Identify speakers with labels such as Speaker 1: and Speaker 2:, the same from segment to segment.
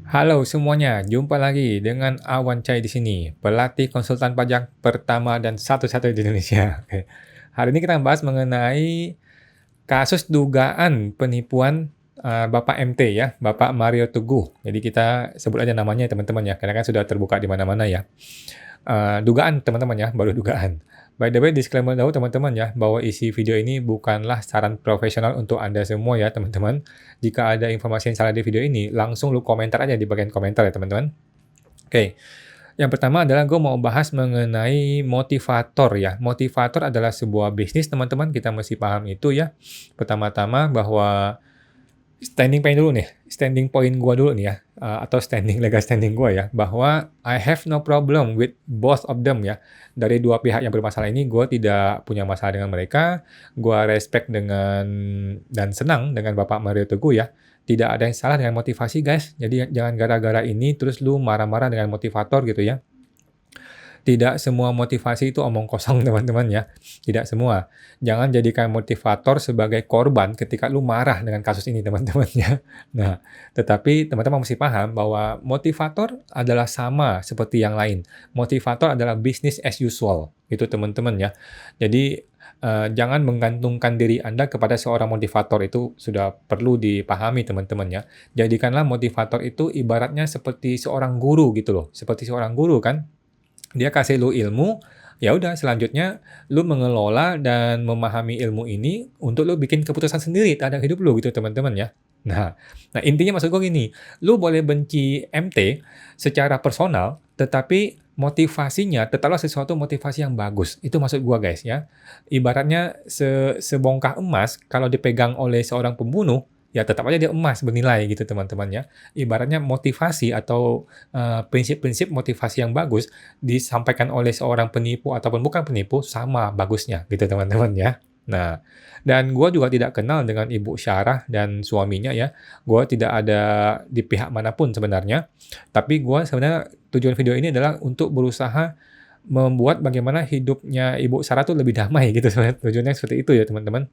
Speaker 1: Halo semuanya, jumpa lagi dengan Awan Cai di sini, pelatih konsultan pajak pertama dan satu-satunya di Indonesia. Oke. Hari ini kita bahas mengenai kasus dugaan penipuan Bapak MT ya, Bapak Mario Teguh. Jadi kita sebut aja namanya ya teman-teman ya, karena kan sudah terbuka di mana-mana ya. Dugaan teman-teman ya, baru dugaan. By the way, disclaimer dahulu teman-teman ya, bahwa isi video ini bukanlah saran profesional untuk Anda semua ya teman-teman. Jika ada informasi yang salah di video ini, langsung lu komentar aja di bagian komentar ya teman-teman. Oke, yang pertama adalah gue mau bahas mengenai motivator ya. Motivator adalah sebuah bisnis teman-teman, kita mesti paham itu ya. Pertama-tama bahwa standing point gua dulu nih ya, atau legal standing gua ya, bahwa I have no problem with both of them ya. Dari dua pihak yang bermasalah ini, gua tidak punya masalah dengan mereka, gua respect dan senang dengan Bapak Mario Teguh ya. Tidak ada yang salah dengan motivasi guys, jadi jangan gara-gara ini terus lu marah-marah dengan motivator gitu ya. Tidak semua motivasi itu omong kosong teman-teman ya, tidak semua. Jangan jadikan motivator sebagai korban ketika lu marah dengan kasus ini teman-teman ya. Nah, tetapi teman-teman mesti paham bahwa motivator adalah sama seperti yang lain. Motivator adalah business as usual, gitu teman-teman ya. Jadi jangan menggantungkan diri Anda kepada seorang motivator, itu sudah perlu dipahami teman-teman ya. Jadikanlah motivator itu ibaratnya seperti seorang guru gitu loh, seperti seorang guru kan. Dia kasih lu ilmu, ya udah selanjutnya lu mengelola dan memahami ilmu ini untuk lu bikin keputusan sendiri terhadap hidup lu gitu teman-teman ya. Nah, intinya maksud gue gini, lu boleh benci MT secara personal, tetapi motivasinya tetaplah sesuatu motivasi yang bagus. Itu maksud gua guys ya. Ibaratnya sebongkah emas kalau dipegang oleh seorang pembunuh, ya tetap aja dia emas bernilai gitu teman-teman ya. Ibaratnya motivasi atau prinsip-prinsip motivasi yang bagus disampaikan oleh seorang penipu ataupun bukan penipu sama bagusnya gitu teman-teman ya. Nah, dan gue juga tidak kenal dengan Ibu Syarah dan suaminya ya. Gue tidak ada di pihak manapun sebenarnya. Tapi gue sebenarnya tujuan video ini adalah untuk berusaha membuat bagaimana hidupnya Ibu Syarah tuh lebih damai gitu sebenarnya. Tujuannya seperti itu ya teman-teman.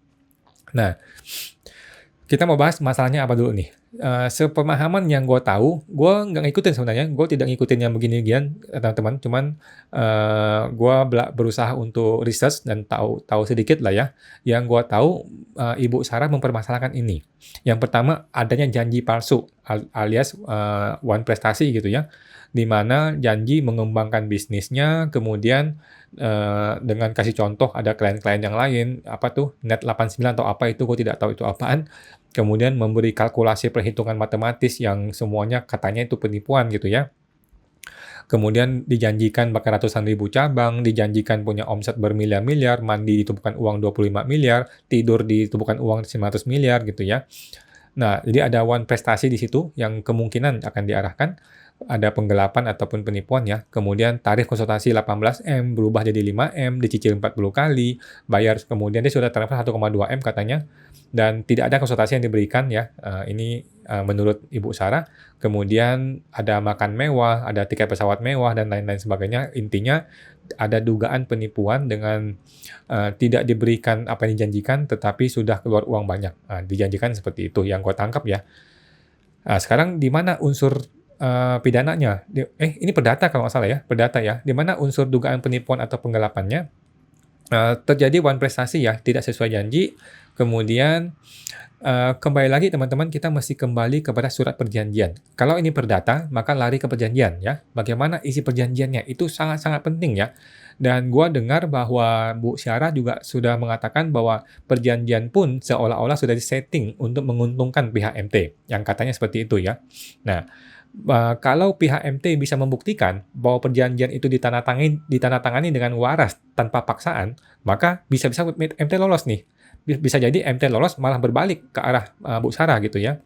Speaker 1: Nah, kita mau bahas masalahnya apa dulu nih. Sepemahaman yang gue tahu, gue nggak ngikutin sebenarnya. Gue tidak ngikutin yang begini-gian, teman-teman. Cuman gue berusaha untuk research dan tahu sedikit lah ya. Yang gue tahu, Ibu Sarah mempermasalahkan ini. Yang pertama, adanya janji palsu alias one prestasi gitu ya. Di mana janji mengembangkan bisnisnya, kemudian dengan kasih contoh ada klien-klien yang lain, apa tuh, Net 89 atau apa itu, gue tidak tahu itu apaan. Kemudian memberi kalkulasi perhitungan matematis yang semuanya katanya itu penipuan gitu ya. Kemudian dijanjikan pakai ratusan ribu cabang, dijanjikan punya omset bermiliar-miliar, mandi ditumpukan uang 25 miliar, tidur ditumpukan uang 900 miliar gitu ya. Nah, jadi ada one prestasi di situ yang kemungkinan akan diarahkan. Ada penggelapan ataupun penipuan ya. Kemudian tarif konsultasi 18M berubah jadi 5M, dicicil 40 kali, bayar kemudian dia sudah transfer 1,2M katanya. Dan tidak ada konsultasi yang diberikan ya. Ini menurut Ibu Sarah. Kemudian ada makan mewah, ada tiket pesawat mewah dan lain-lain sebagainya. Intinya ada dugaan penipuan dengan tidak diberikan apa yang dijanjikan, tetapi sudah keluar uang banyak. Dijanjikan seperti itu yang gue tangkap ya. Sekarang di mana unsur pidananya? Ini perdata kalau nggak salah ya, perdata ya. Di mana unsur dugaan penipuan atau penggelapannya? Terjadi one prestasi ya, tidak sesuai janji. Kemudian kembali lagi teman-teman, kita mesti kembali kepada surat perjanjian. Kalau ini perdata, maka lari ke perjanjian ya. Bagaimana isi perjanjiannya? Itu sangat-sangat penting ya. Dan gua dengar bahwa Bu Syarah juga sudah mengatakan bahwa perjanjian pun seolah-olah sudah disetting untuk menguntungkan pihak MT. Yang katanya seperti itu ya. Nah, kalau pihak MT bisa membuktikan bahwa perjanjian itu ditandatangani dengan waras tanpa paksaan, maka bisa-bisa MT lolos nih. Bisa jadi MT lolos malah berbalik ke arah Bu Sarah gitu ya.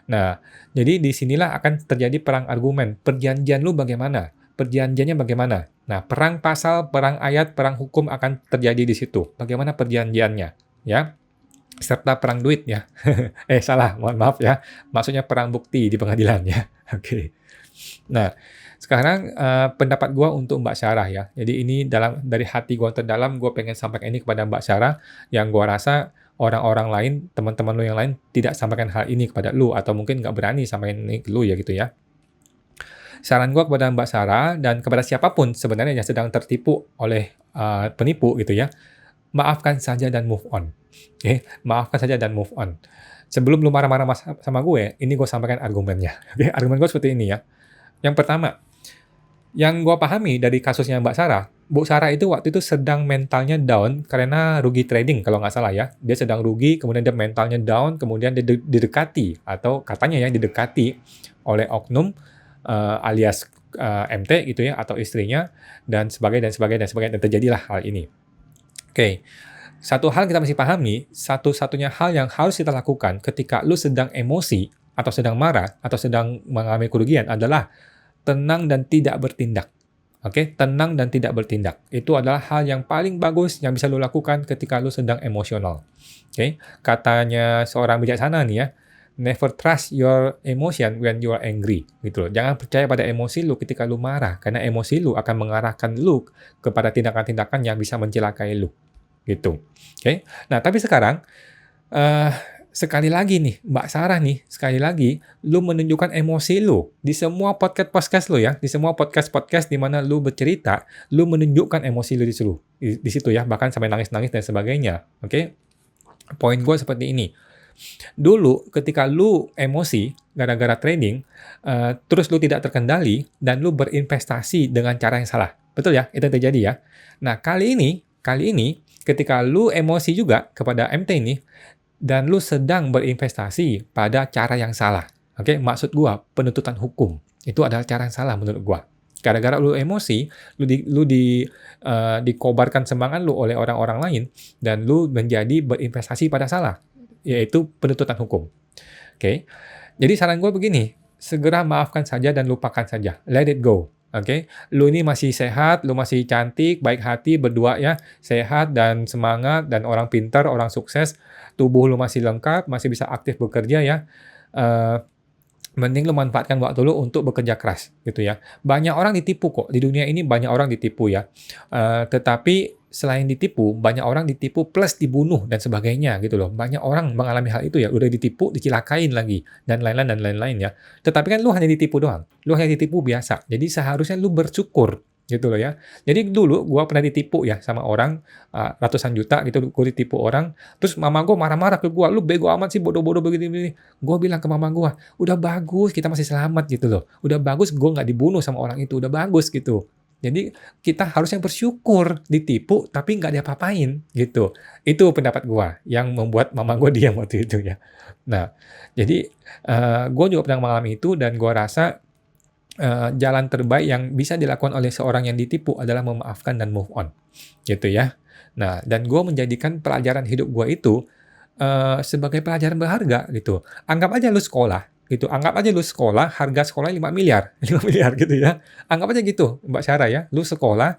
Speaker 1: Nah, jadi disinilah akan terjadi perang argumen. Perjanjian lu bagaimana? Perjanjiannya bagaimana? Nah, perang pasal, perang ayat, perang hukum akan terjadi di situ. Bagaimana perjanjiannya? Ya, serta perang duit ya. Salah, mohon maaf ya. Maksudnya perang bukti di pengadilan ya. Oke. Nah, sekarang pendapat gue untuk Mbak Syarah ya. Jadi ini dari hati gue terdalam, gue pengen sampaikan ini kepada Mbak Syarah, yang gue rasa orang-orang lain, teman-teman lu yang lain tidak sampaikan hal ini kepada lu, atau mungkin nggak berani sampaikan ini ke lu ya gitu ya. Saran gue kepada Mbak Sarah dan kepada siapapun sebenarnya yang sedang tertipu oleh penipu gitu ya, maafkan saja dan move on. Oke, maafkan saja dan move on. Sebelum lu marah-marah sama gue, ini gue sampaikan argumennya. Oke, argumen gue seperti ini ya. Yang pertama, yang gue pahami dari kasusnya Mbak Sarah, Bu Sarah itu waktu itu sedang mentalnya down karena rugi trading kalau nggak salah ya. Dia sedang rugi, kemudian dia mentalnya down, kemudian dia didekati atau katanya ya didekati oleh oknum alias MT gitu ya atau istrinya dan sebagainya dan sebagainya dan sebagainya dan terjadilah hal ini. Oke. Satu hal kita mesti pahami, satu-satunya hal yang harus kita lakukan ketika lu sedang emosi atau sedang marah atau sedang mengalami kerugian adalah tenang dan tidak bertindak. Oke, tenang dan tidak bertindak. Itu adalah hal yang paling bagus yang bisa lu lakukan ketika lu sedang emosional. Oke, katanya seorang bijaksana nih ya, never trust your emotion when you are angry. Gitu loh. Jangan percaya pada emosi lu ketika lu marah, karena emosi lu akan mengarahkan lu kepada tindakan-tindakan yang bisa mencelakai lu. Gitu. Oke. Nah, tapi sekarang sekali lagi nih, Mbak Sarah nih, sekali lagi, lu menunjukkan emosi lu di semua podcast lu ya, di semua podcast di mana lu bercerita, lu menunjukkan emosi lu di situ ya, bahkan sampai nangis-nangis dan sebagainya. Oke. Poin gue seperti ini. Dulu ketika lu emosi gara-gara trading, terus lu tidak terkendali dan lu berinvestasi dengan cara yang salah. Betul ya? Itu yang terjadi ya. Nah, kali ini ketika lu emosi juga kepada MT ini dan lu sedang berinvestasi pada cara yang salah. Oke, maksud gua penuntutan hukum. Itu adalah cara yang salah menurut gua. Gara-gara lu emosi, dikobarkan semangat lu oleh orang-orang lain dan lu menjadi berinvestasi pada salah, yaitu penuntutan hukum. Oke. Jadi saran gua begini, segera maafkan saja dan lupakan saja. Let it go. Oke, lu ini masih sehat, lu masih cantik, baik hati, berdua ya, sehat dan semangat dan orang pintar, orang sukses, tubuh lu masih lengkap, masih bisa aktif bekerja ya. Mending lu manfaatkan waktu lu untuk bekerja keras gitu ya. Banyak orang ditipu kok, di dunia ini banyak orang ditipu ya. Tetapi selain ditipu, banyak orang ditipu plus dibunuh dan sebagainya gitu loh. Banyak orang mengalami hal itu ya, udah ditipu, dicelakain lagi dan lain-lain ya. Tetapi kan lu hanya ditipu doang. Lu hanya ditipu biasa. Jadi seharusnya lu bersyukur gitu loh ya. Jadi dulu gua pernah ditipu ya sama orang ratusan juta gitu, gua ditipu orang. Terus mama gua marah-marah ke gua, "Lu bego amat sih, bodoh-bodoh begini-begini." Gua bilang ke mama gua, "Udah bagus, kita masih selamat gitu loh. Udah bagus gua nggak dibunuh sama orang itu, udah bagus gitu." Jadi kita harusnya bersyukur ditipu tapi nggak diapa-apain gitu. Itu pendapat gua yang membuat mama gua diam waktu itu ya. Nah, jadi gua juga pernah mengalami itu dan gua rasa jalan terbaik yang bisa dilakukan oleh seorang yang ditipu adalah memaafkan dan move on, gitu ya. Nah, dan gue menjadikan pelajaran hidup gue itu sebagai pelajaran berharga gitu. Anggap aja lu sekolah gitu, anggap aja lu sekolah harga sekolah 5 miliar, 5 miliar gitu ya. Anggap aja gitu, Mbak Sarah ya, lu sekolah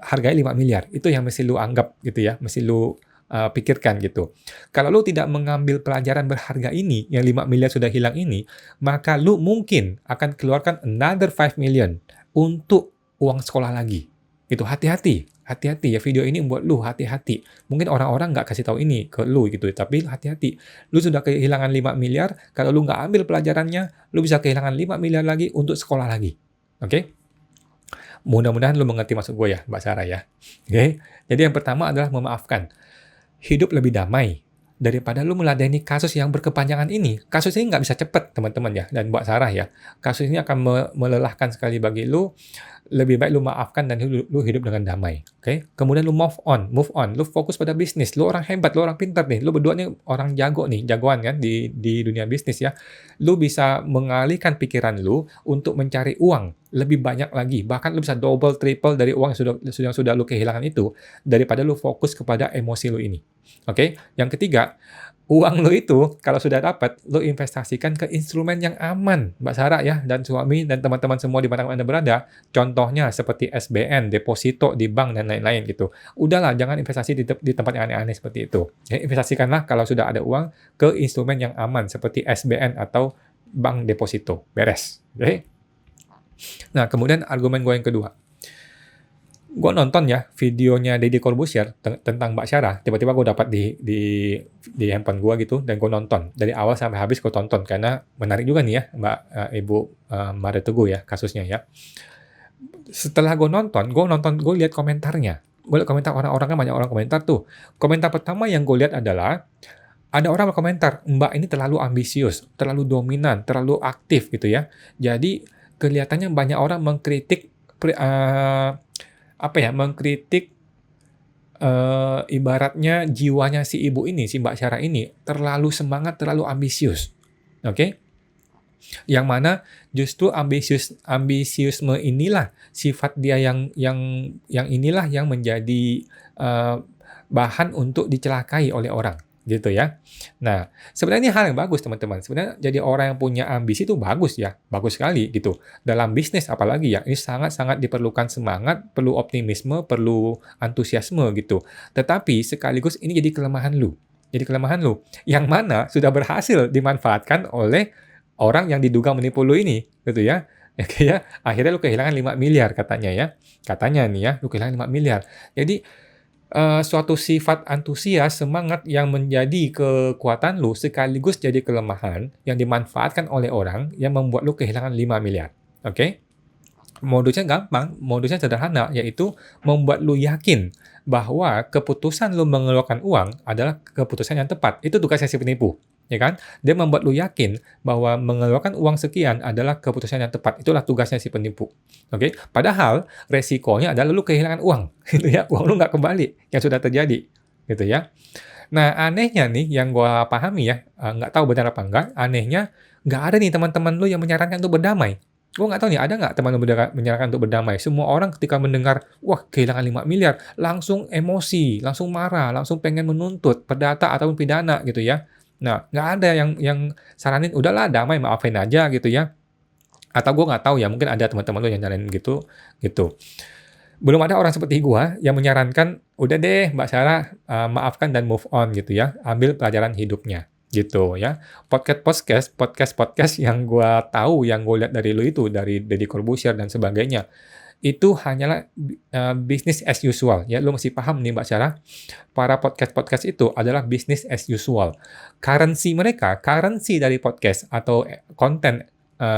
Speaker 1: harganya 5 miliar. Itu yang mesti lu anggap gitu ya, mesti lu pikirkan gitu. Kalau lu tidak mengambil pelajaran berharga ini, yang 5 miliar sudah hilang ini, maka lu mungkin akan keluarkan another 5 million untuk uang sekolah lagi. Gitu, hati-hati ya, video ini buat lu hati-hati. Mungkin orang-orang nggak kasih tahu ini ke lu gitu, tapi hati-hati. Lu sudah kehilangan 5 miliar, kalau lu nggak ambil pelajarannya, lu bisa kehilangan 5 miliar lagi untuk sekolah lagi. Oke? Mudah-mudahan lu mengerti maksud gue ya, Mbak Sarah ya. Oke? Jadi yang pertama adalah memaafkan. Hidup lebih damai daripada lu meladeni kasus yang berkepanjangan ini. Kasus ini nggak bisa cepet, teman-teman ya, dan Mbak Sarah ya. Kasus ini akan melelahkan sekali bagi lu. Lebih baik lu maafkan dan lu hidup dengan damai. Oke? Kemudian lu move on. Lu fokus pada bisnis. Lu orang hebat, lu orang pintar nih. Lu berdua nih orang jago nih, jagoan kan di dunia bisnis ya. Lu bisa mengalihkan pikiran lu untuk mencari uang lebih banyak lagi. Bahkan lu bisa double, triple dari uang yang sudah lu kehilangan itu daripada lu fokus kepada emosi lu ini. Oke? Yang ketiga, uang lo itu kalau sudah dapat, lo investasikan ke instrumen yang aman, Mbak Sarah ya, dan suami dan teman-teman semua di mana Anda berada. Contohnya seperti SBN, deposito di bank dan lain-lain gitu. Udahlah, jangan investasi di tempat yang aneh-aneh seperti itu. Ya, investasikanlah kalau sudah ada uang ke instrumen yang aman seperti SBN atau bank deposito. Beres. Oke? Nah, kemudian argumen gue yang kedua. Gue nonton ya videonya Deddy Corbuzier tentang Mbak Syara, tiba-tiba gue dapat di handphone gue gitu, dan gue nonton dari awal sampai habis. Gue tonton karena menarik juga nih ya Ibu Maria Teguh ya kasusnya ya. Setelah gue lihat komentarnya. Gue lihat komentar orang-orang, kan banyak orang komentar tuh. Komentar pertama yang gue lihat adalah ada orang berkomentar, Mbak ini terlalu ambisius, terlalu dominan, terlalu aktif gitu ya. Jadi kelihatannya banyak orang mengkritik mengkritik ibaratnya jiwanya si ibu ini, si Mbak Syara ini terlalu semangat, terlalu ambisius. Oke? Yang mana justru ambisiusme inilah sifat dia yang inilah yang menjadi bahan untuk dicelakai oleh orang, gitu ya. Nah, sebenarnya ini hal yang bagus teman-teman. Sebenarnya jadi orang yang punya ambisi itu bagus ya, bagus sekali gitu. Dalam bisnis apalagi ya, ini sangat-sangat diperlukan semangat, perlu optimisme, perlu antusiasme gitu. Tetapi sekaligus ini jadi kelemahan lu. Jadi kelemahan lu, yang mana sudah berhasil dimanfaatkan oleh orang yang diduga menipu lu ini, gitu ya. Ya, kayak akhirnya lu kehilangan 5 miliar katanya ya. Katanya nih ya, lu kehilangan 5 miliar. Jadi suatu sifat antusias, semangat yang menjadi kekuatan lu sekaligus jadi kelemahan yang dimanfaatkan oleh orang yang membuat lu kehilangan 5 miliar. Oke? Modusnya gampang, modusnya sederhana, yaitu membuat lu yakin bahwa keputusan lu mengeluarkan uang adalah keputusan yang tepat. Itu tugasnya si penipu, ya kan? Dia membuat lu yakin bahwa mengeluarkan uang sekian adalah keputusan yang tepat. Itulah tugasnya si penipu. Oke? Padahal resikonya adalah lu kehilangan uang, gitu ya. Uang lu nggak kembali, yang sudah terjadi, gitu ya. Nah, anehnya nih yang gua pahami ya, nggak tahu benar apa enggak, anehnya nggak ada nih teman-teman lu yang menyarankan untuk berdamai. Gue nggak tahu nih, ada nggak teman lu menyarankan untuk berdamai? Semua orang ketika mendengar, wah kehilangan 5 miliar, langsung emosi, langsung marah, langsung pengen menuntut perdata ataupun pidana gitu ya. Nah, nggak ada yang saranin, udahlah damai, maafin aja gitu ya. Atau gue nggak tahu ya, mungkin ada teman-teman lu yang nyaranin gitu, gitu. Belum ada orang seperti gua yang menyarankan, udah deh Mbak Sarah, maafkan dan move on gitu ya, ambil pelajaran hidupnya, gitu ya. Podcast yang gua tahu, yang gua lihat dari lu itu, dari Deddy Corbuzier dan sebagainya, itu hanyalah business as usual ya. Lu mesti paham nih Mbak Sarah, para podcast itu adalah business as usual. Currency dari podcast atau konten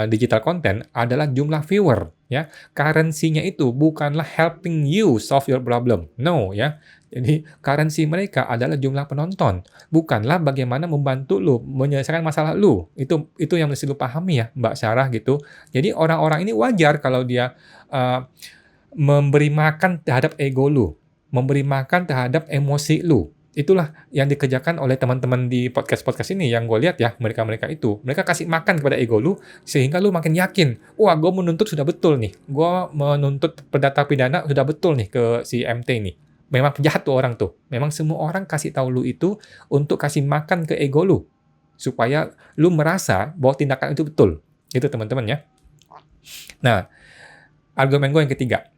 Speaker 1: digital content adalah jumlah viewer ya. Currency-nya itu bukanlah helping you solve your problem. No ya. Jadi currency mereka adalah jumlah penonton, bukanlah bagaimana membantu lu menyelesaikan masalah lu. Itu yang mesti lu pahami ya, Mbak Sarah gitu. Jadi orang-orang ini wajar kalau dia memberi makan terhadap ego lu, memberi makan terhadap emosi lu. Itulah yang dikerjakan oleh teman-teman di podcast-podcast ini yang gue lihat ya, mereka-mereka itu. Mereka kasih makan kepada ego lu, sehingga lu makin yakin, wah gue menuntut sudah betul nih. Gue menuntut perdata pidana sudah betul nih ke si MT nih. Memang jahat tuh orang tuh. Memang semua orang kasih tahu lu itu untuk kasih makan ke ego lu. Supaya lu merasa bahwa tindakan itu betul. Itu teman-teman ya. Nah, argumen gue yang ketiga.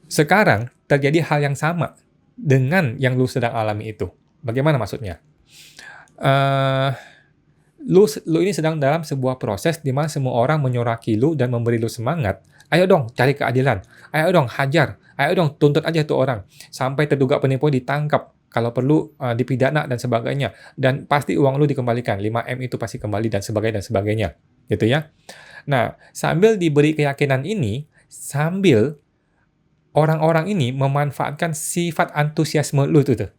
Speaker 1: Sekarang terjadi hal yang sama dengan yang lu sedang alami itu. Bagaimana maksudnya? Lu ini sedang dalam sebuah proses di mana semua orang menyoraki lu dan memberi lu semangat. Ayo dong cari keadilan. Ayo dong hajar. Ayo dong tuntut aja tuh orang. Sampai terduga penipu ditangkap. Kalau perlu dipidana dan sebagainya. Dan pasti uang lu dikembalikan. 5M itu pasti kembali dan sebagainya. Gitu ya. Nah, sambil diberi keyakinan ini, sambil orang-orang ini memanfaatkan sifat antusiasme lu tuh.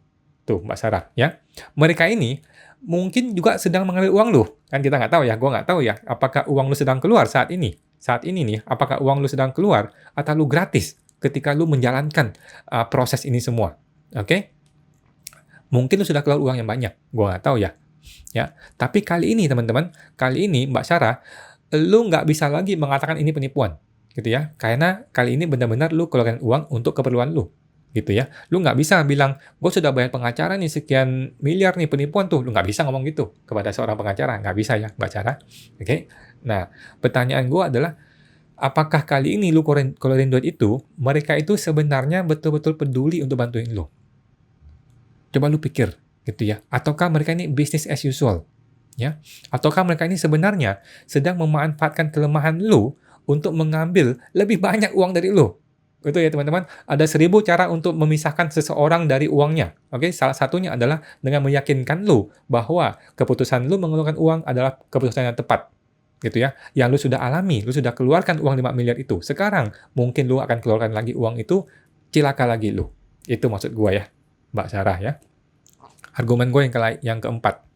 Speaker 1: Tuh, Mbak Sarah, ya. Mereka ini mungkin juga sedang mengambil uang lu. Kan kita nggak tahu ya, gue nggak tahu ya, apakah uang lu sedang keluar saat ini. Saat ini nih, apakah uang lu sedang keluar atau lu gratis ketika lu menjalankan proses ini semua. Oke? Mungkin lu sudah keluar uang yang banyak, gue nggak tahu ya. Ya, tapi kali ini teman-teman, kali ini Mbak Sarah, lu nggak bisa lagi mengatakan ini penipuan. Gitu ya, karena kali ini benar-benar lu keluarkan uang untuk keperluan lu, gitu ya. Lu nggak bisa bilang, gue sudah bayar pengacara nih sekian miliar nih penipuan tuh. Lu nggak bisa ngomong gitu kepada seorang pengacara, nggak bisa ya, Mbak Cara. Oke? Nah, pertanyaan gue adalah, apakah kali ini lu keluarin duit itu, mereka itu sebenarnya betul-betul peduli untuk bantuin lu? Coba lu pikir, gitu ya. Ataukah mereka ini business as usual? Ya? Ataukah mereka ini sebenarnya sedang memanfaatkan kelemahan lu untuk mengambil lebih banyak uang dari lu. Betul ya teman-teman? Ada 1000 cara untuk memisahkan seseorang dari uangnya. Oke, salah satunya adalah dengan meyakinkan lu bahwa keputusan lu mengeluarkan uang adalah keputusan yang tepat. Gitu ya. Yang lu sudah alami, lu sudah keluarkan uang 5 miliar itu. Sekarang mungkin lu akan keluarkan lagi uang itu, cilaka lagi lu. Itu maksud gua ya, Mbak Sarah ya. Argumen gue yang keempat.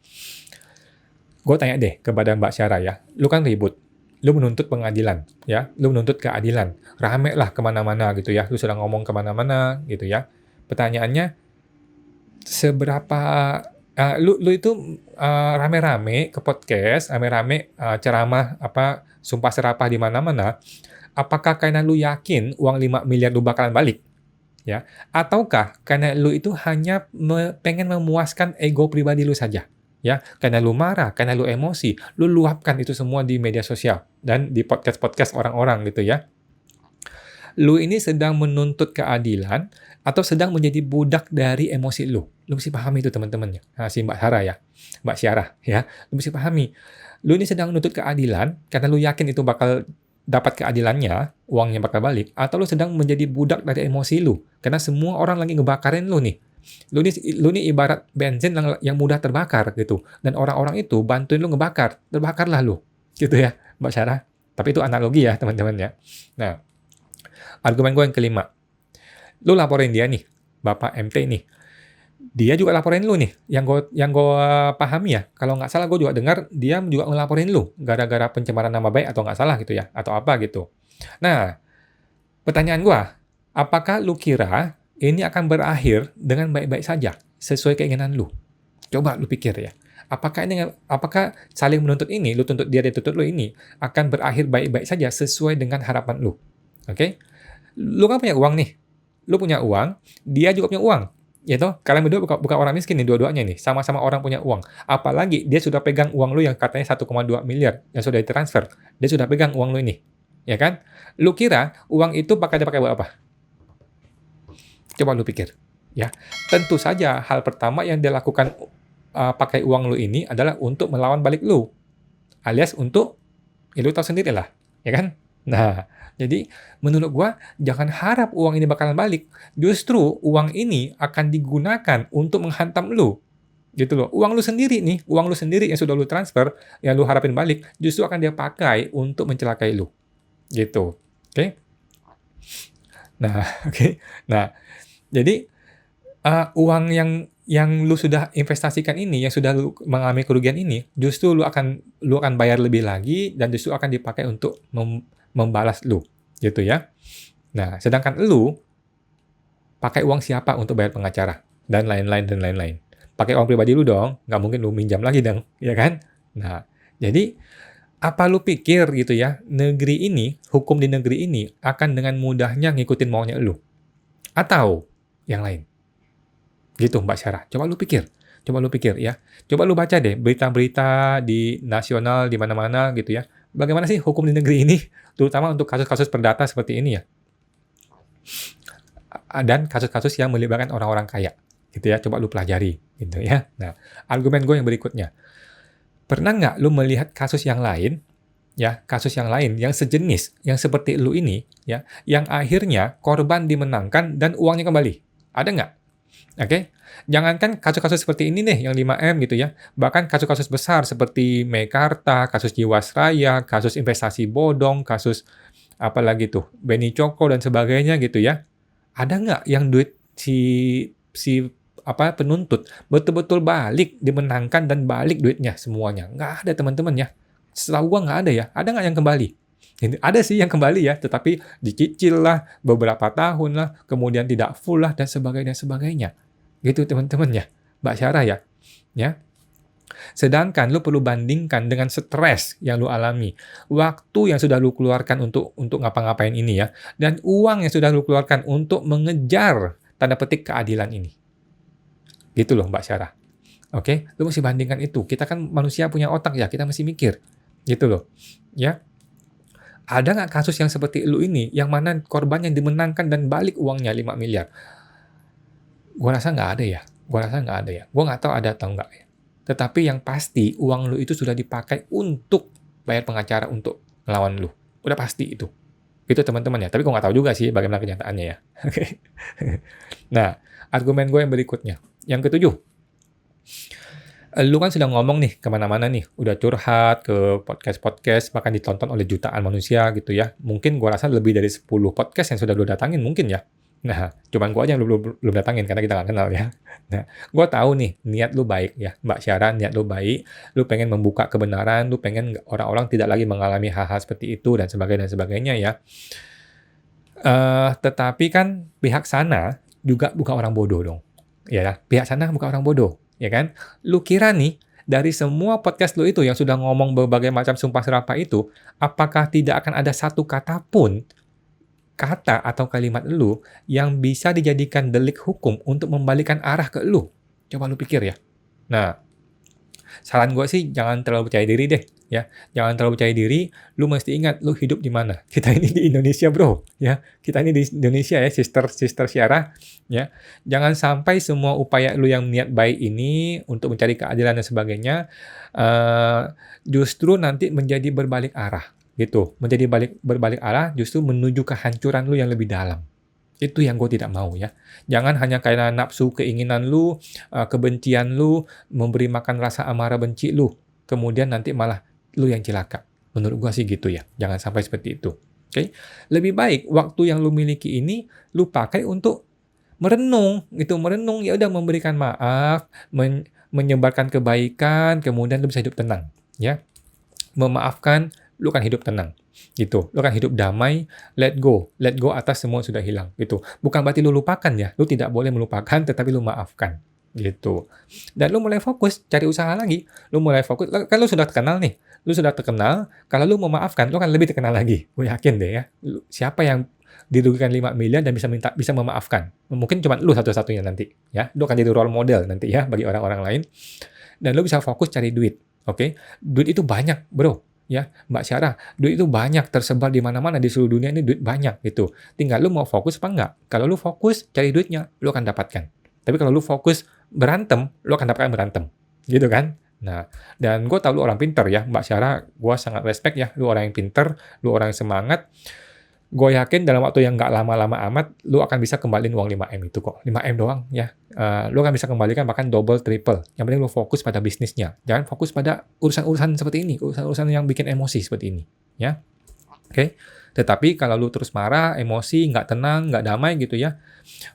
Speaker 1: Gue tanya deh kepada Mbak Sarah ya, lu kan ribut, lu menuntut pengadilan, ya, lu menuntut keadilan, rame lah kemana-mana gitu ya, lu sedang ngomong kemana-mana gitu ya. Pertanyaannya, seberapa lu itu rame-rame ke podcast, rame-rame ceramah apa sumpah serapah di mana-mana, apakah karena lu yakin uang 5 miliar lu bakalan balik? Ya, ataukah karena lu itu hanya pengen memuaskan ego pribadi lu saja? Ya, karena lu marah, karena lu emosi, lu luapkan itu semua di media sosial dan di podcast-podcast orang-orang gitu ya. Lu ini sedang menuntut keadilan atau sedang menjadi budak dari emosi lu. Lu mesti pahami itu teman-teman ya. Nah, si Mbak Sarah ya. Mbak Syarah ya. Lu mesti pahami. Lu ini sedang menuntut keadilan karena lu yakin itu bakal dapat keadilannya, uangnya bakal balik, atau lu sedang menjadi budak dari emosi lu. Karena semua orang lagi ngebakarin lu nih. Lu nih ibarat bensin yang mudah terbakar gitu. Dan orang-orang itu bantuin lu ngebakar. Terbakarlah lu. Gitu ya, Mbak Syarah. Tapi itu analogi ya, teman-teman ya. Nah, argumen gue yang kelima. Lu laporin dia nih, Bapak MT nih. Dia juga laporin lu nih. Yang gue pahami ya, kalau nggak salah gue juga dengar dia juga ngelaporin lu gara-gara pencemaran nama baik atau nggak salah gitu ya, atau apa gitu. Nah, pertanyaan gue, apakah lu kira ini akan berakhir dengan baik-baik saja sesuai keinginan lu? Coba lu pikir ya. Apakah saling menuntut ini, lu tuntut dia tuntut lu ini akan berakhir baik-baik saja sesuai dengan harapan lu? Oke? Lu kan punya uang nih. Lu punya uang, dia juga punya uang. Ya toh, kalian berdua bukan orang miskin nih dua-duanya nih, sama-sama orang punya uang. Apalagi dia sudah pegang uang lu yang katanya 1,2 miliar yang sudah ditransfer. Dia sudah pegang uang lu ini. Ya kan? Lu kira uang itu dipakai buat apa? Coba lu pikir. Ya, tentu saja hal pertama yang dia lakukan pakai uang lu ini adalah untuk melawan balik lu. Alias untuk, ya lu tahu sendiri lah. Ya kan? Nah, jadi menurut gua jangan harap uang ini bakalan balik. Justru uang ini akan digunakan untuk menghantam lu. Gitu loh. Uang lu sendiri nih, uang lu sendiri yang sudah lu transfer, yang lu harapin balik, justru akan dia pakai untuk mencelakai lu. Gitu. Oke? Nah, oke. Nah, jadi uang yang lu sudah investasikan ini, yang sudah lu mengalami kerugian ini, justru lu akan bayar lebih lagi dan justru akan dipakai untuk membalas lu, gitu ya. Nah, sedangkan lu pakai uang siapa untuk bayar pengacara dan lain-lain. Pakai uang pribadi lu dong, nggak mungkin lu minjam lagi dong, ya kan? Nah, jadi apa lu pikir gitu ya, hukum di negeri ini akan dengan mudahnya ngikutin maunya lu? Atau yang lain? Gitu Mbak Syarah. Coba lu pikir ya. Coba lu baca deh berita-berita di nasional di mana-mana gitu ya. Bagaimana sih hukum di negeri ini, terutama untuk kasus-kasus perdata seperti ini ya. Dan kasus-kasus yang melibatkan orang-orang kaya gitu ya. Coba lu pelajari gitu ya. Nah, argumen gue yang berikutnya. Pernah nggak lu melihat kasus yang lain ya, kasus yang lain yang sejenis, yang seperti lu ini ya, yang akhirnya korban dimenangkan dan uangnya kembali? Ada nggak? Oke, jangankan kasus-kasus seperti ini nih, yang 5M gitu ya, bahkan kasus-kasus besar seperti Meikarta, kasus Jiwasraya, kasus investasi bodong, kasus apalagi tuh, Beni Coko dan sebagainya gitu ya. Ada nggak yang duit penuntut betul-betul balik, dimenangkan dan balik duitnya semuanya? Nggak ada teman-teman ya. Setahu gua nggak ada ya. Ada nggak yang kembali? Ada sih yang kembali ya, tetapi dicicil lah, beberapa tahun lah, kemudian tidak full lah, dan sebagainya. Gitu teman-teman ya, Mbak Syarah ya. Sedangkan lu perlu bandingkan dengan stres yang lu alami, waktu yang sudah lu keluarkan untuk ngapa-ngapain ini ya, dan uang yang sudah lu keluarkan untuk mengejar tanda petik keadilan ini. Gitu loh Mbak Syarah. Oke, lu mesti bandingkan itu. Kita kan manusia punya otak ya, kita mesti mikir. Gitu loh. Ya. Ada nggak kasus yang seperti lu ini, yang mana korban yang dimenangkan dan balik uangnya 5 miliar? Gua rasa nggak ada ya. Gua nggak tahu ada atau nggak ya. Tetapi yang pasti, uang lu itu sudah dipakai untuk bayar pengacara untuk melawan lu. Udah pasti itu. Itu teman-teman ya, tapi gue nggak tahu juga sih bagaimana kenyataannya ya. Oke. Nah, argumen gue yang berikutnya. Yang ketujuh, lu kan sudah ngomong nih kemana-mana nih, udah curhat ke podcast-podcast, bahkan ditonton oleh jutaan manusia gitu ya. Mungkin gue rasa lebih dari 10 podcast yang sudah lu datangin mungkin ya. Nah, cuman gue aja yang belum datangin karena kita nggak kenal ya. Nah, gue tahu nih niat lu baik ya, Mbak Syara, niat lu baik, lu pengen membuka kebenaran, lu pengen orang-orang tidak lagi mengalami hal-hal seperti itu dan sebagainya ya. Tetapi kan pihak sana juga bukan orang bodoh dong. Ya, pihak sana bukan orang bodoh, ya kan? Lu kira nih dari semua podcast lu itu yang sudah ngomong berbagai macam sumpah serapah itu, apakah tidak akan ada satu kata pun, kata atau kalimat lu yang bisa dijadikan delik hukum untuk membalikan arah ke lu? Coba lu pikir ya. Nah, saran gue sih jangan terlalu percaya diri deh, ya. Jangan terlalu percaya diri, lu mesti ingat lu hidup di mana. Kita ini di Indonesia, Bro, ya. Kita ini di Indonesia ya, sister Syara, ya. Jangan sampai semua upaya lu yang niat baik ini untuk mencari keadilan dan sebagainya justru nanti menjadi berbalik arah, gitu. Menjadi berbalik arah justru menuju kehancuran lu yang lebih dalam. Itu yang gue tidak mau ya. Jangan hanya karena nafsu keinginan lu, kebencian lu, memberi makan rasa amarah benci lu. Kemudian nanti malah lu yang celaka. Menurut gue sih gitu ya. Jangan sampai seperti itu. Oke? Lebih baik waktu yang lu miliki ini, lu pakai untuk merenung. Gitu, merenung ya udah memberikan maaf, menyebarkan kebaikan, kemudian lu bisa hidup tenang. Ya. Memaafkan, lu kan hidup tenang. Gitu. Lu kan hidup damai, let go atas semua sudah hilang gitu. Bukan berarti lu lupakan ya, lu tidak boleh melupakan tetapi lu maafkan gitu. Dan lu mulai fokus cari usaha lagi. Lu mulai fokus kan lu sudah terkenal nih. Lu sudah terkenal, kalau lu memaafkan lu kan lebih terkenal lagi. Gue yakin deh ya. Siapa yang dirugikan 5 miliar dan bisa memaafkan? Mungkin cuma lu satu-satunya nanti ya. Lu akan jadi role model nanti ya bagi orang-orang lain. Dan lu bisa fokus cari duit. Oke? Duit itu banyak, Bro. Ya, Mbak Syara, duit itu banyak tersebar di mana-mana di seluruh dunia ini duit banyak gitu. Tinggal lu mau fokus apa enggak. Kalau lu fokus cari duitnya, lu akan dapatkan. Tapi kalau lu fokus berantem, lu akan dapatkan berantem. Gitu kan? Nah, dan gue tau lu orang pinter ya, Mbak Syara, gue sangat respect ya. Lu orang yang pinter, lu orang yang semangat. Gue yakin dalam waktu yang nggak lama-lama amat, lu akan bisa kembaliin uang 5M itu kok. 5M doang ya. Lu akan bisa kembalikan bahkan double, triple. Yang penting lu fokus pada bisnisnya. Jangan fokus pada urusan-urusan seperti ini. Urusan-urusan yang bikin emosi seperti ini. Ya. Oke. Tetapi kalau lu terus marah, emosi, nggak tenang, nggak damai gitu ya.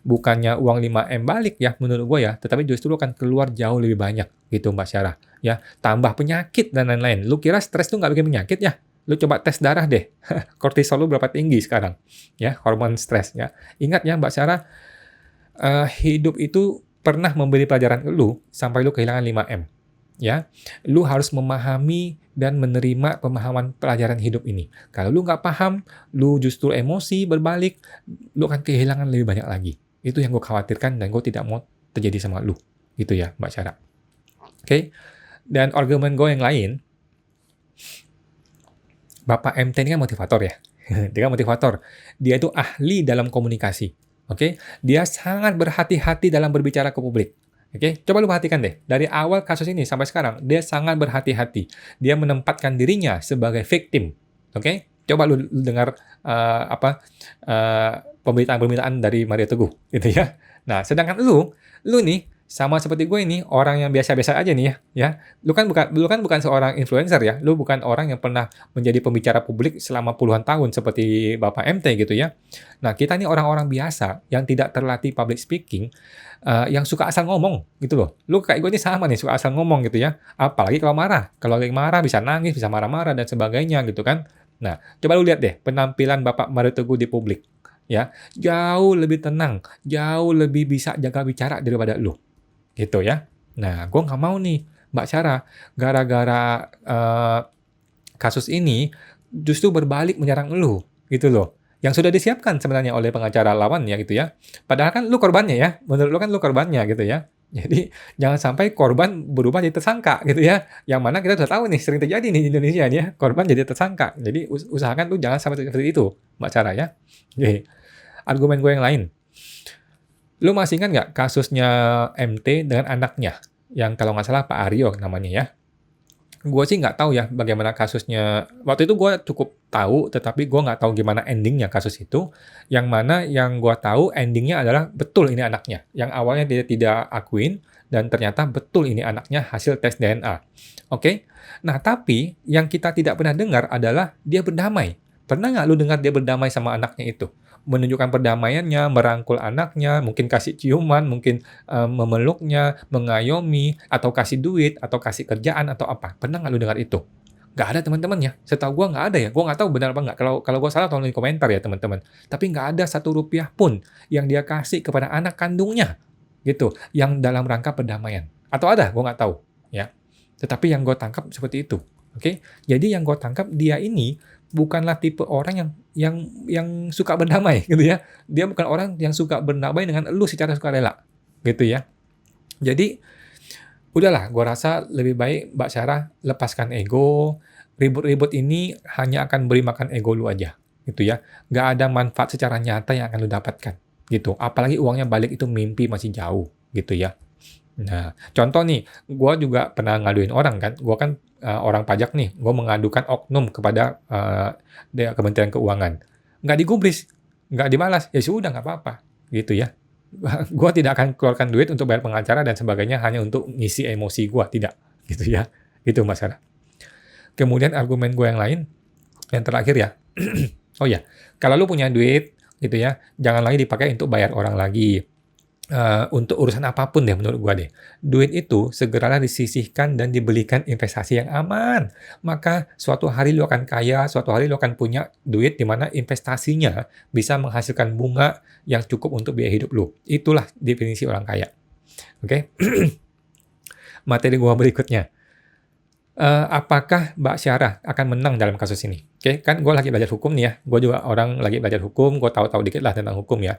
Speaker 1: Bukannya uang 5M balik ya menurut gue ya. Tetapi justru lu akan keluar jauh lebih banyak gitu Mbak Syara. Ya. Tambah penyakit dan lain-lain. Lu kira stres tuh nggak bikin penyakit ya? Lu coba tes darah deh. Kortisol lu berapa tinggi sekarang? Ya, hormon stres ya. Ingat ya Mbak Syara, hidup itu pernah memberi pelajaran ke lu sampai lu kehilangan 5M. Ya, lu harus memahami dan menerima pemahaman pelajaran hidup ini. Kalau lu nggak paham, lu justru emosi berbalik, lu akan kehilangan lebih banyak lagi. Itu yang gue khawatirkan dan gue tidak mau terjadi sama lu. Gitu ya Mbak Syara. Oke. Dan argumen gue yang lain, Bapak MT ini kan motivator ya. Dia kan motivator. Dia itu ahli dalam komunikasi. Oke? Dia sangat berhati-hati dalam berbicara ke publik. Oke? Coba lu perhatikan deh. Dari awal kasus ini sampai sekarang, dia sangat berhati-hati. Dia menempatkan dirinya sebagai victim. Oke? Coba lu dengar pemberitaan dari Mario Teguh gitu ya. Nah, sedangkan lu nih sama seperti gue ini, orang yang biasa-biasa aja nih ya. Lu kan bukan seorang influencer ya. Lu bukan orang yang pernah menjadi pembicara publik selama puluhan tahun seperti Bapak MT gitu ya. Nah, kita ini orang-orang biasa yang tidak terlatih public speaking, yang suka asal ngomong gitu loh. Lu kayak gue ini sama nih, suka asal ngomong gitu ya. Apalagi kalau marah. Kalau lagi marah bisa nangis, bisa marah-marah dan sebagainya gitu kan. Nah, coba lu lihat deh penampilan Bapak Mario Teguh di publik. Ya, jauh lebih tenang, jauh lebih bisa jaga bicara daripada lu. Gitu ya. Nah, gue nggak mau nih, Mbak Syara, gara-gara kasus ini justru berbalik menyerang lu, gitu loh. Yang sudah disiapkan sebenarnya oleh pengacara lawannya gitu ya. Padahal kan lu korbannya ya, menurut lu kan lu korbannya gitu ya. Jadi jangan sampai korban berubah jadi tersangka gitu ya. Yang mana kita sudah tahu nih sering terjadi nih di Indonesia nih ya, korban jadi tersangka. Jadi usahakan lu jangan sampai seperti itu, Mbak Syara ya. Oke. Argumen gue yang lain. Lu masih ingat nggak kasusnya MT dengan anaknya? Yang kalau nggak salah Pak Aryo namanya ya. Gue sih nggak tahu ya bagaimana kasusnya. Waktu itu gue cukup tahu, tetapi gue nggak tahu gimana endingnya kasus itu. Yang mana yang gue tahu endingnya adalah betul ini anaknya. Yang awalnya dia tidak akuin, dan ternyata betul ini anaknya hasil tes DNA. Oke? Nah, tapi yang kita tidak pernah dengar adalah dia berdamai. Pernah nggak lu dengar dia berdamai sama anaknya itu? Menunjukkan perdamaiannya, merangkul anaknya, mungkin kasih ciuman, mungkin memeluknya, mengayomi, atau kasih duit, atau kasih kerjaan, atau apa. Pernah nggak lu dengar itu? Nggak ada teman-teman ya. Setahu gue nggak ada ya. Gue nggak tahu benar apa nggak. Kalau gue salah tolong di komentar ya teman-teman. Tapi nggak ada Rp1 pun yang dia kasih kepada anak kandungnya. Gitu. Yang dalam rangka perdamaian. Atau ada? Gue nggak tahu. Ya. Tetapi yang gue tangkap seperti itu. Oke? Jadi yang gue tangkap dia ini bukanlah tipe orang yang suka berdamai gitu ya. Dia bukan orang yang suka berdamai dengan lu secara sukarela. Gitu ya. Jadi udahlah, gue rasa lebih baik Mbak Sarah lepaskan ego. Ribut-ribut ini hanya akan beri makan ego lu aja. Gitu ya. Nggak ada manfaat secara nyata yang akan lu dapatkan. Gitu. Apalagi uangnya balik itu mimpi masih jauh. Gitu ya. Nah, contoh nih, gue juga pernah ngaduin orang kan. Gue kan orang pajak nih. Gue mengadukan oknum kepada Kementerian Keuangan. Nggak digubris. Nggak dibalas. Ya sudah, nggak apa-apa. Gitu ya. Gue tidak akan keluarkan duit untuk bayar pengacara dan sebagainya hanya untuk ngisi emosi gue. Tidak. Gitu ya. Gitu Mas Sarah. Kemudian argumen gue yang lain. Yang terakhir ya. Oh ya, kalau lu punya duit, gitu ya, jangan lagi dipakai untuk bayar orang lagi. Untuk urusan apapun deh menurut gua deh. Duit itu segeralah disisihkan dan dibelikan investasi yang aman. Maka suatu hari lu akan kaya, suatu hari lu akan punya duit di mana investasinya bisa menghasilkan bunga yang cukup untuk biaya hidup lu. Itulah definisi orang kaya. Oke? Materi gua berikutnya. Apakah Mbak Syarah akan menang dalam kasus ini? Oke, kan gue lagi belajar hukum nih ya. Gue juga orang lagi belajar hukum, gue tahu-tahu dikit lah tentang hukum ya.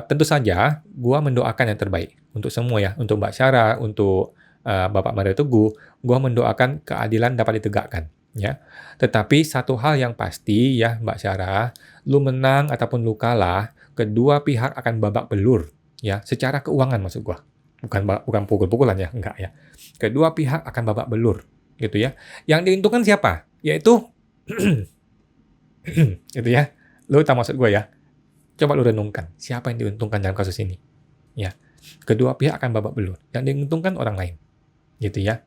Speaker 1: Tentu saja, gue mendoakan yang terbaik untuk semua ya, untuk Mbak Syarah, untuk Bapak Mario Teguh. Gue mendoakan keadilan dapat ditegakkan. Ya, tetapi satu hal yang pasti ya Mbak Syarah, lu menang ataupun lu kalah, kedua pihak akan babak belur. Ya, secara keuangan maksud gue. Bukan pukul-pukulan ya, enggak ya. Kedua pihak akan babak belur, gitu ya. Yang diuntungkan siapa? Yaitu, gitu ya. Lu tahu maksud gue ya. Coba lu renungkan, siapa yang diuntungkan dalam kasus ini? Ya, kedua pihak akan babak belur. Yang diuntungkan orang lain, gitu ya.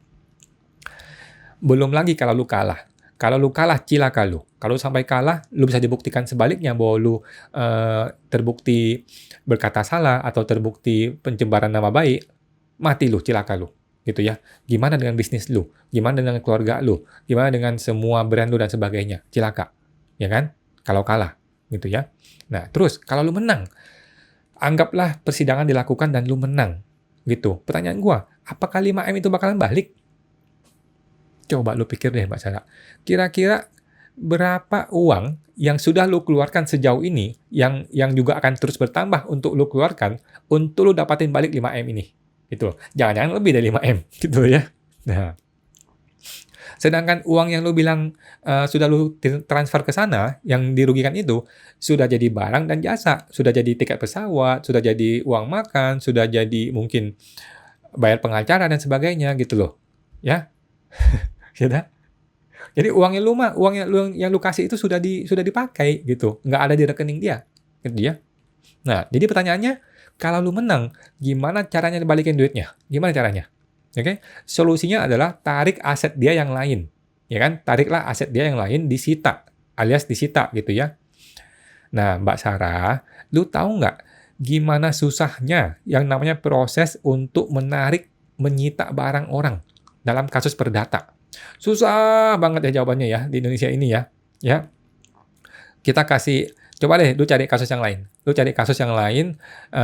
Speaker 1: Belum lagi kalau lu kalah. Kalau lu kalah, cilaka lu. Kalau sampai kalah, lu bisa dibuktikan sebaliknya bahwa lu terbukti berkata salah atau terbukti pencemaran nama baik, mati lu, cilaka lu. Gitu ya. Gimana dengan bisnis lu? Gimana dengan keluarga lu? Gimana dengan semua brand lu dan sebagainya? Cilaka. Ya kan? Kalau kalah. Gitu ya. Nah, terus kalau lu menang, anggaplah persidangan dilakukan dan lu menang. Gitu. Pertanyaan gua, apakah 5M itu bakalan balik? Coba lu pikir deh Mbak Sarah. Kira-kira berapa uang yang sudah lu keluarkan sejauh ini, yang juga akan terus bertambah untuk lu keluarkan, untuk lu dapatin balik 5M ini? Gitu. Jangan-jangan lebih dari 5M. Gitu ya. Nah, sedangkan uang yang lu bilang sudah lu transfer ke sana, yang dirugikan itu, sudah jadi barang dan jasa. Sudah jadi tiket pesawat, sudah jadi uang makan, sudah jadi mungkin bayar pengacara dan sebagainya gitu loh. Ya. Sudah. Jadi uang yang lu kasih itu sudah dipakai gitu. Nggak ada di rekening dia. Gitu ya. Nah, jadi pertanyaannya, kalau lu menang, gimana caranya balikin duitnya? Gimana caranya? Oke, solusinya adalah tarik aset dia yang lain, ya kan? Tariklah aset dia yang lain disita, alias disita gitu ya. Nah, Mbak Sarah, lu tahu nggak gimana susahnya yang namanya proses untuk menyita barang orang dalam kasus perdata? Susah banget ya jawabannya ya di Indonesia ini ya. Ya, kita kasih. Coba deh, lu cari kasus yang lain. Lu cari kasus yang lain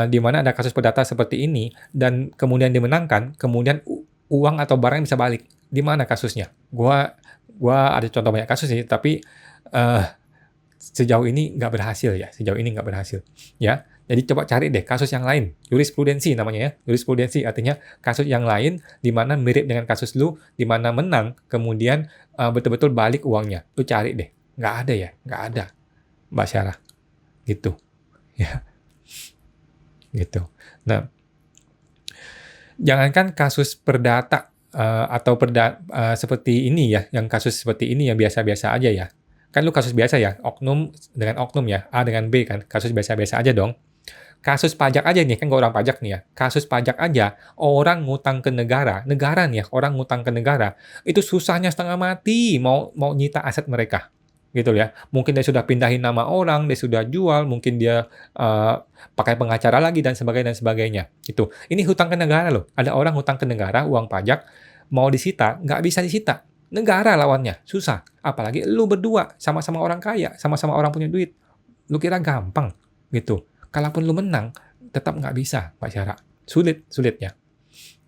Speaker 1: di mana ada kasus perdata seperti ini dan kemudian dimenangkan, kemudian uang atau barang bisa balik. Di mana kasusnya? Gua ada contoh banyak kasus sih, tapi sejauh ini nggak berhasil ya. Sejauh ini nggak berhasil. Ya, jadi coba cari deh kasus yang lain. Jurisprudensi namanya ya. Jurisprudensi artinya kasus yang lain di mana mirip dengan kasus lu, di mana menang, kemudian betul-betul balik uangnya. Lu cari deh. Nggak ada ya, nggak ada. Mbak Syarah. Gitu. Ya. Gitu. Nah, jangankan kasus perdata atau seperti ini ya, yang kasus seperti ini yang biasa-biasa aja ya. Kan lu kasus biasa ya, oknum dengan oknum ya, A dengan B kan, kasus biasa-biasa aja dong. Kasus pajak aja nih, kan gue orang pajak nih ya. Kasus pajak aja, orang ngutang ke negara nih ya, orang ngutang ke negara, itu susahnya setengah mati mau nyita aset mereka. Gitu ya. Mungkin dia sudah pindahin nama orang, dia sudah jual, mungkin dia pakai pengacara lagi dan sebagainya. Itu. Ini hutang ke negara loh. Ada orang hutang ke negara, uang pajak, mau disita, nggak bisa disita. Negara lawannya, susah. Apalagi lu berdua, sama-sama orang kaya, sama-sama orang punya duit. Lu kira gampang gitu. Kalaupun lu menang, tetap nggak bisa, Pak Syara. Sulitnya.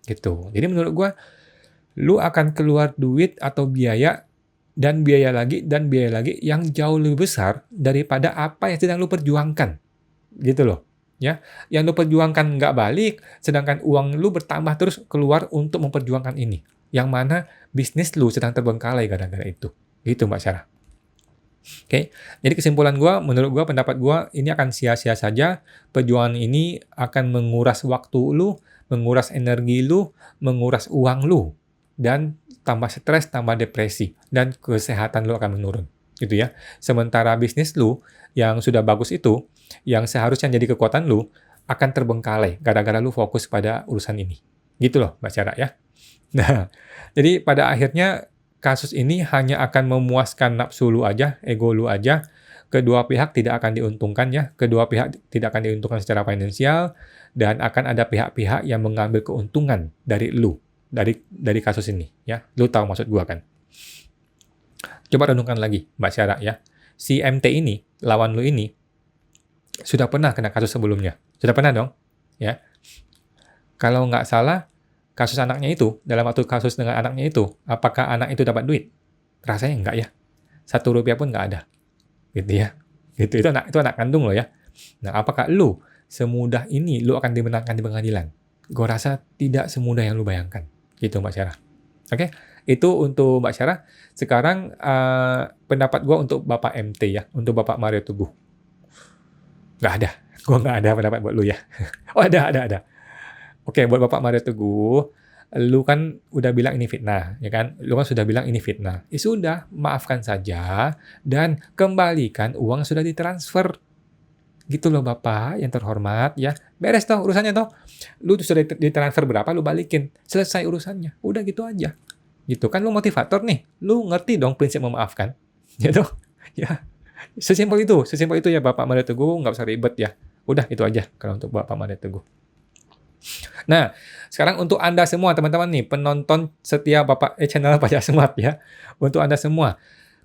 Speaker 1: Gitu. Jadi menurut gua, lu akan keluar duit atau biaya, dan biaya lagi yang jauh lebih besar daripada apa yang sedang lu perjuangkan. Gitu loh. Ya, yang lu perjuangkan nggak balik, sedangkan uang lu bertambah terus keluar untuk memperjuangkan ini. Yang mana bisnis lu sedang terbengkalai gara-gara itu. Gitu, Mbak Syara. Oke, jadi kesimpulan menurut pendapat ini akan sia-sia saja. Perjuangan ini akan menguras waktu lu, menguras energi lu, menguras uang lu, dan tambah stres, tambah depresi, dan kesehatan lu akan menurun, gitu ya. Sementara bisnis lu yang sudah bagus itu, yang seharusnya jadi kekuatan lu, akan terbengkalai gara-gara lu fokus pada urusan ini. Gitu loh, Mbak Syara ya. Nah, jadi pada akhirnya kasus ini hanya akan memuaskan nafsu lu aja, ego lu aja. Kedua pihak tidak akan diuntungkan ya. Kedua pihak tidak akan diuntungkan secara finansial, dan akan ada pihak-pihak yang mengambil keuntungan dari lu, dari kasus ini ya. Lu tahu maksud gua kan? Coba renungkan lagi, Mbak Syara ya. Si MT ini, lawan lu ini, sudah pernah kena kasus sebelumnya. Sudah pernah dong? Ya. Kalau nggak salah, kasus anaknya itu, dalam waktu kasus dengan anaknya itu, apakah anak itu dapat duit? Rasanya enggak ya. 1 rupiah pun nggak ada. Gitu ya. Itu anak kandung lo ya. Nah, apakah lu semudah ini lu akan dimenangkan di pengadilan? Gue rasa tidak semudah yang lu bayangkan. Gitu Mbak Syara. Oke, itu untuk Mbak Syara. Sekarang pendapat gue untuk Bapak MT ya, untuk Bapak Mario Teguh. Nggak ada. Gue nggak ada pendapat buat lu ya. Oh ada. Oke, buat Bapak Mario Teguh, lu kan udah bilang ini fitnah, ya kan? Lu kan sudah bilang ini fitnah. Ya sudah, maafkan saja dan kembalikan uang yang sudah ditransfer. Gitu loh Bapak yang terhormat ya. Beres toh urusannya toh. Lu sudah ditransfer berapa, lu balikin. Selesai urusannya. Udah gitu aja. Gitu kan lu motivator nih. Lu ngerti dong prinsip memaafkan. Ya toh? Ya. Sesimpel itu ya Bapak Mario Teguh, nggak usah ribet ya. Udah itu aja kalau untuk Bapak Mario Teguh. Nah, sekarang untuk Anda semua teman-teman nih, penonton setia channel Pajak Smart ya. Untuk Anda semua,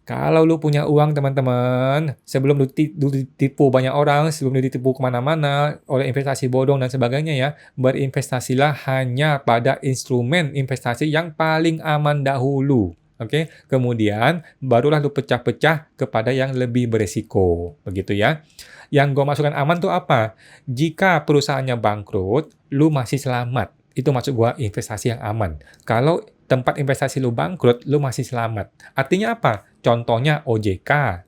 Speaker 1: kalau lu punya uang teman-teman, sebelum lu ditipu banyak orang, sebelum lu ditipu kemana-mana oleh investasi bodong dan sebagainya ya, berinvestasilah hanya pada instrumen investasi yang paling aman dahulu. Oke, kemudian barulah lu pecah-pecah kepada yang lebih beresiko, begitu ya. Yang gue masukkan aman tuh apa? Jika perusahaannya bangkrut, lu masih selamat. Itu maksud gue investasi yang aman. Kalau tempat investasi lu bangkrut, lu masih selamat. Artinya apa? Contohnya OJK.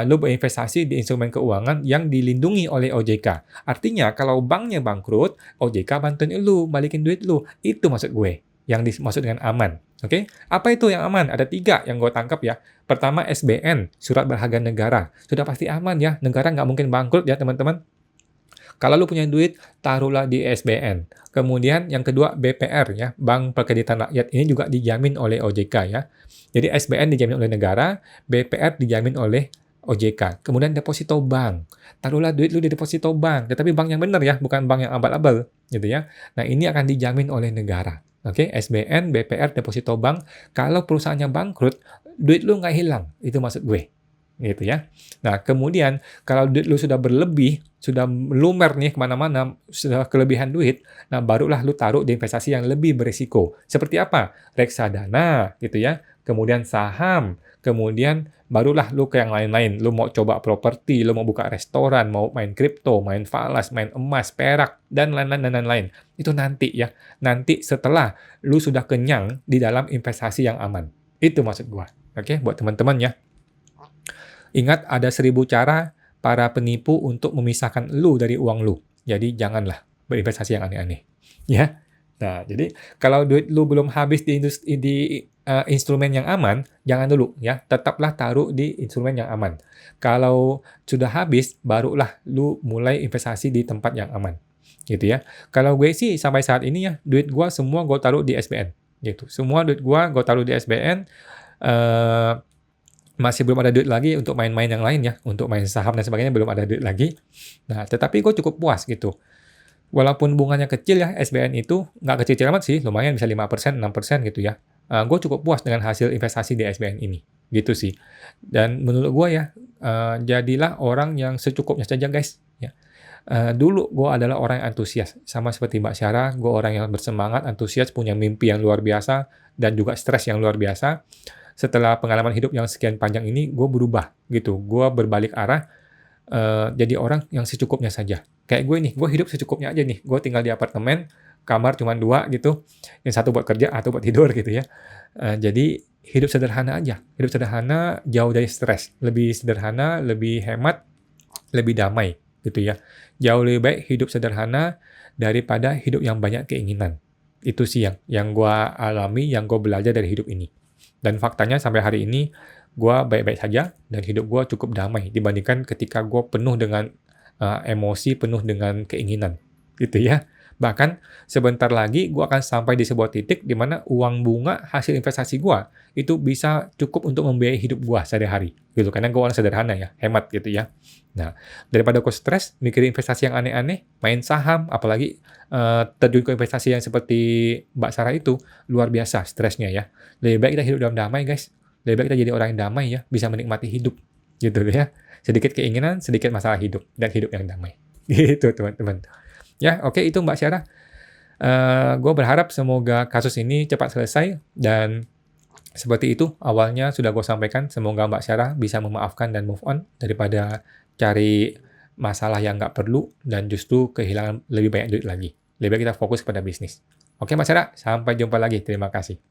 Speaker 1: Lu berinvestasi di instrumen keuangan yang dilindungi oleh OJK. Artinya kalau banknya bangkrut, OJK bantuin lu, balikin duit lu. Itu maksud gue yang dimaksud dengan aman. Oke, apa itu yang aman? Ada 3 yang gue tangkap ya. Pertama SBN, surat berharga negara. Sudah pasti aman ya, negara nggak mungkin bangkrut ya teman-teman. Kalau lu punya duit, taruhlah di SBN. Kemudian yang kedua BPR ya, Bank Perkreditan Rakyat. Ini juga dijamin oleh OJK ya. Jadi SBN dijamin oleh negara, BPR dijamin oleh OJK. Kemudian deposito bank. Taruhlah duit lu di deposito bank, tetapi bank yang benar ya, bukan bank yang abal-abal gitu ya. Nah, ini akan dijamin oleh negara. Oke, SBN, BPR, deposito bank. Kalau perusahaannya bangkrut, duit lu nggak hilang. Itu maksud gue. Gitu ya. Nah, kemudian kalau duit lu sudah berlebih, sudah melumer nih kemana-mana, sudah kelebihan duit, nah barulah lu taruh di investasi yang lebih berisiko. Seperti apa? Reksadana, gitu ya. Kemudian saham, kemudian barulah lu ke yang lain-lain. Lu mau coba properti, lu mau buka restoran, mau main kripto, main falas, main emas, perak, dan lain-lain. Itu nanti ya. Nanti setelah lu sudah kenyang di dalam investasi yang aman. Itu maksud gua. Oke, buat teman-teman ya. Ingat ada 1000 cara para penipu untuk memisahkan lu dari uang lu. Jadi janganlah berinvestasi yang aneh-aneh. Ya. Nah, jadi kalau duit lu belum habis instrumen yang aman, jangan dulu ya, tetaplah taruh di instrumen yang aman. Kalau sudah habis, barulah lu mulai investasi di tempat yang aman, gitu ya. Kalau gue sih sampai saat ini ya, duit gua semua gue taruh di SBN, gitu. Semua duit gua gue taruh di SBN, masih belum ada duit lagi untuk main-main yang lain ya, untuk main saham dan sebagainya belum ada duit lagi. Nah, tetapi gue cukup puas gitu. Walaupun bunganya kecil ya, SBN itu nggak kecil-kecil amat sih, lumayan bisa 5%, 6% gitu ya. Gue cukup puas dengan hasil investasi di SBN ini, gitu sih. Dan menurut gue ya, jadilah orang yang secukupnya saja guys. Ya. Dulu gue adalah orang yang antusias, sama seperti Mbak Syara, gue orang yang bersemangat, antusias, punya mimpi yang luar biasa, dan juga stres yang luar biasa. Setelah pengalaman hidup yang sekian panjang ini, gue berubah gitu. Gue berbalik arah, jadi orang yang secukupnya saja. Kayak gue nih, gue hidup secukupnya aja nih. Gue tinggal di apartemen, kamar cuma 2 gitu. Yang satu buat kerja, atau buat tidur gitu ya. Jadi hidup sederhana aja. Hidup sederhana, jauh dari stres. Lebih sederhana, lebih hemat, lebih damai gitu ya. Jauh lebih baik hidup sederhana daripada hidup yang banyak keinginan. Itu sih yang gue alami, yang gue belajar dari hidup ini. Dan faktanya sampai hari ini, gue baik-baik saja dan hidup gue cukup damai dibandingkan ketika gue penuh dengan emosi, penuh dengan keinginan, gitu ya. Bahkan sebentar lagi gue akan sampai di sebuah titik di mana uang bunga hasil investasi gue itu bisa cukup untuk membiayai hidup gue sehari-hari, gitu. Karena gue orang sederhana ya, hemat gitu ya. Nah, daripada gue stres mikirin investasi yang aneh-aneh, main saham, apalagi terjun ke investasi yang seperti Mbak Sarah itu, luar biasa stresnya ya. Lebih baik kita hidup dalam damai guys. Lebih baik kita jadi orang yang damai ya, bisa menikmati hidup, gitu ya. Sedikit keinginan, sedikit masalah hidup, dan hidup yang damai. Gitu teman-teman. Ya, oke itu Mbak Syara. Gue berharap semoga kasus ini cepat selesai, dan seperti itu awalnya sudah gue sampaikan, semoga Mbak Syara bisa memaafkan dan move on daripada cari masalah yang nggak perlu dan justru kehilangan lebih banyak duit lagi. Lebih baik kita fokus pada bisnis. Oke Mbak Syara, sampai jumpa lagi. Terima kasih.